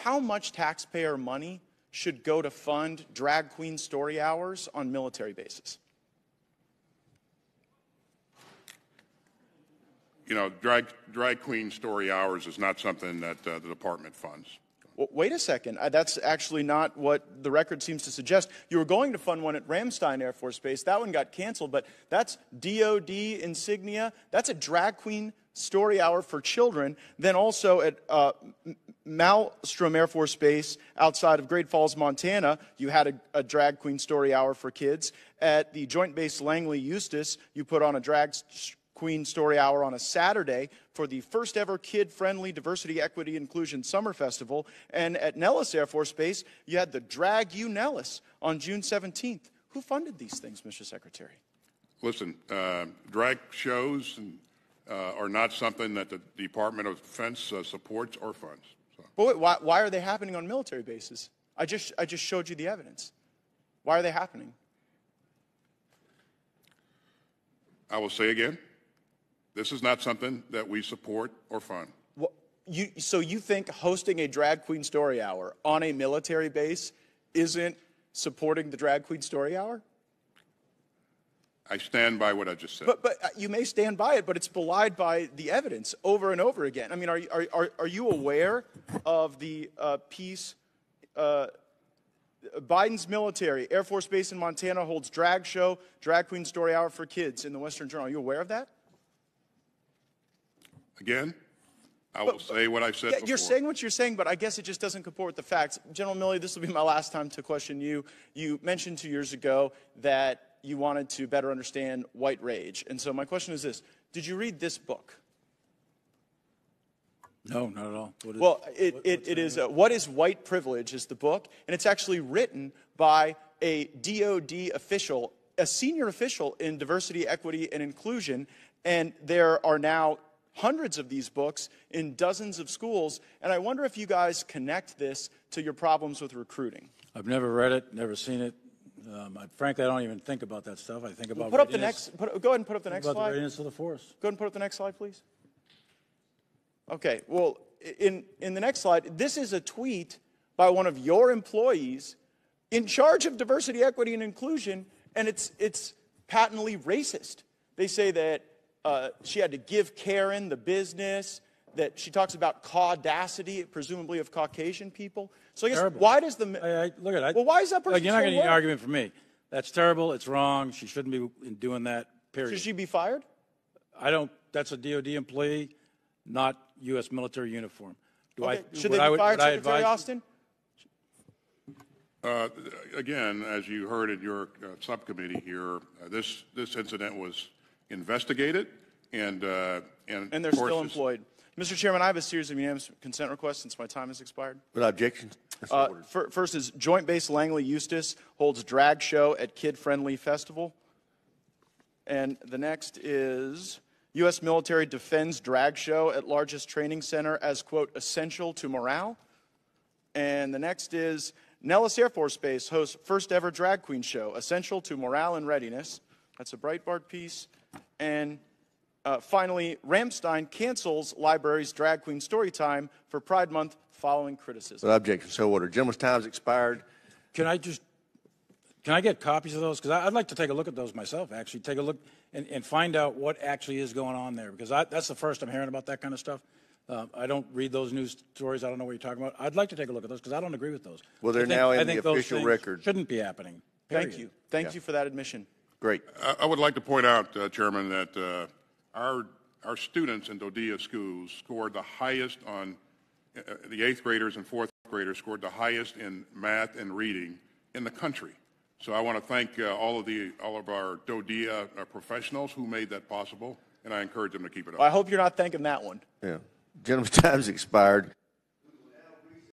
how much taxpayer money should go to fund drag queen story hours on military bases? You know, drag queen story hours is not something that the department funds. Well, wait a second. That's actually not what the record seems to suggest. You were going to fund one at Ramstein Air Force Base. That one got canceled, but that's DOD insignia. That's a drag queen story hour for children. Then also at Malmstrom Air Force Base outside of Great Falls, Montana, you had a drag queen story hour for kids. At the Joint Base Langley Eustis, you put on a drag queen story hour on a Saturday for the first ever kid-friendly diversity, equity, inclusion summer festival. And at Nellis Air Force Base, you had the Drag You Nellis on June 17th. Who funded these things, Mr. Secretary? Listen, drag shows are not something that the Department of Defense supports or funds. So. But wait, why are they happening on military bases? I just showed you the evidence. Why are they happening? I will say again, this is not something that we support or fund. Well, so you think hosting a drag queen story hour on a military base isn't supporting the drag queen story hour? I stand by what I just said. But you may stand by it, but it's belied by the evidence over and over again. I mean, are you aware of the piece? Biden's military, Air Force Base in Montana holds drag show, drag queen story hour for kids in the Western Journal. Are you aware of that? Again, I will say what I said before. You're saying what you're saying, but I guess it just doesn't comport with the facts. General Milley, this will be my last time to question you. You mentioned 2 years ago that you wanted to better understand white rage. And so my question is this. Did you read this book? No, not at all. It is What is White Privilege is the book, and it's actually written by a DOD official, a senior official in diversity, equity, and inclusion, and there are now hundreds of these books in dozens of schools, and I wonder if you guys connect this to your problems with recruiting. I've never read it, never seen it. Frankly, I don't even think about that stuff. I think about go ahead and put up the next slide. About the readiness of the force. Go ahead and put up the next slide, please. Okay, well, in the next slide, this is a tweet by one of your employees in charge of diversity, equity, and inclusion, and it's patently racist. They say that she had to give Karen the business, that she talks about caudacity, presumably of Caucasian people. So I guess, terrible. Why does the... look at it. Well, why is that person You're not so going to get an low? argument from me. That's terrible. It's wrong. She shouldn't be doing that, period. Should she be fired? That's a DOD employee, not U.S. military uniform. Should they be fired, Secretary Austin? Again, as you heard in your subcommittee here, this incident was investigated, and they're still employed. Mr. Chairman, I have a series of unanimous consent requests since my time has expired. Without objection. First is Joint Base Langley Eustis holds drag show at kid-friendly festival. And the next is U.S. military defends drag show at largest training center as, quote, essential to morale. And the next is Nellis Air Force Base hosts first ever drag queen show, essential to morale and readiness. That's a Breitbart piece. And finally, Ramstein cancels library's drag queen story time for Pride Month following criticism. Without objection, so ordered. Gentleman's time has expired. Can I get copies of those? Because I'd like to take a look at those myself, actually. Take a look and find out what actually is going on there. Because that's the first I'm hearing about that kind of stuff. I don't read those news stories. I don't know what you're talking about. I'd like to take a look at those because I don't agree with those. Well, they're now in the official record. Shouldn't be happening. Period. Thank you. Thank you for that admission. Great. I would like to point out, Chairman, that our students in Dodea schools scored the highest on the 8th graders and 4th graders scored the highest in math and reading in the country. So I want to thank all of our Dodea professionals who made that possible, and I encourage them to keep it up. I hope you're not thanking that one. Yeah. Gentleman's time has expired.